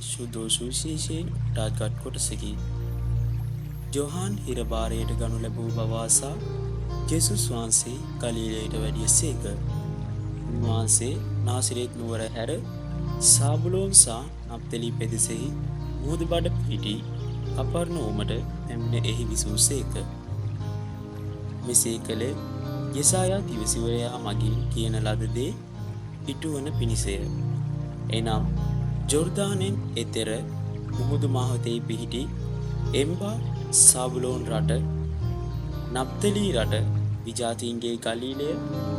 ශුද්ධ සුවිශේෂයෙන් උටාගත් කොටසකි. ජොහාන් හිරබාරයට ගනු ලැබූ බව ආසා ජේසුස් වහන්සේ ගලිලයට වැඩිය සේක. උන්වහන්සේ නාසරේත් නුවර හැර සාබුලෝන් සහ නප්තලි පෙදෙසෙහි මුහුදුබඩ පිහිටි කපර්නවුමට පැමිණ එහි විසූ සේක. මෙසේ කළේ යෙසායා දිවිසිවරයා මගින් කියන ලද දේ ඉටුවන පිණිසය. එනම් ජෝර්දානෙන් එතෙර මුහුදු මාවතේ පිහිටි එම්බා සාබුලෝන් රට නප්තලි රට විජාතීන්ගේ ගලීලය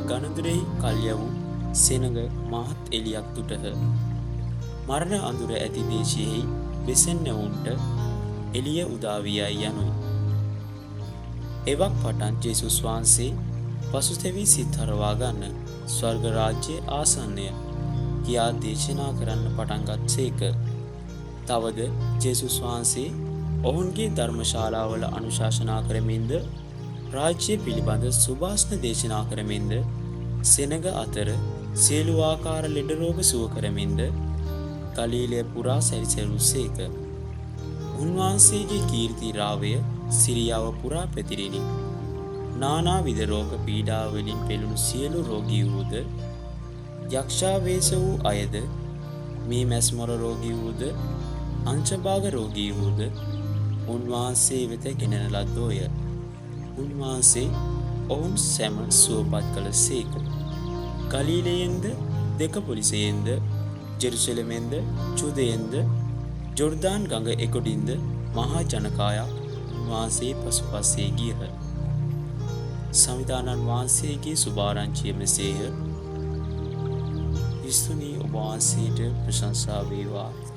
ගණදුරෙහි කල්යවූ සෙනඟ මහත් එලියක් දුටහ. මරණ අඳුර ඇති දේශයෙහි වෙසෙන්නවුන්ට එළිය උදා වී යයි යනුයි. එවක් පටන් ජේසුස් වහන්සේ පසුතැවී සිත් හරවා ගන්න ස්වර්ග රාජ්‍යයේ ආසන්නය කියා දේශනා කරන්න පටන්ගත් සේක. තවද ජේසුස් වහන්සේ ඔවුන්ගේ ධර්මශාලාවල අනුශාසනා කරමින්ද රාජ්‍ය පිළිබඳ සුභාෂ්ණ දේශනා කරමින්ද සෙනඟ අතර සියලු ආකාර ලෙඩ රෝග සුව කරමින්ද ගලීලය පුරා සැරිසැරූ සේක. උන්වහන්සේගේ කීර්ති රාවය සිරියාව පුරා පැතිරිණි. නානා විද රෝග පීඩා වලින් පෙළුණු සියලු රෝගී වූද, යක්ෂාවේශ වූ අයද, මේ මැස්මොර රෝගී වූද, අංශභාග රෝගී වූද උන්වහන්සේ වෙත ගෙනන ලද්දෝය. උන්වහන්සේ ඔවුන් සැම සුවපත් කළ සේක. ගලීලයෙන්ද, දෙකපොලිසයෙන්ද, ජෙරුසලෙමෙන්ද, චුදයෙන්ද, ජොර්දාන් ගඟ එකොඩින්ද මහා ජනකායක් උන්වහන්සේ පසුපස්සේ ගියහ. සමිදානන් වහන්සේගේ සුභාරංචිය මෙසේය. ක්‍රිස්තුනි ඔබ වහන්සේට ප්‍රශංසා වේවා.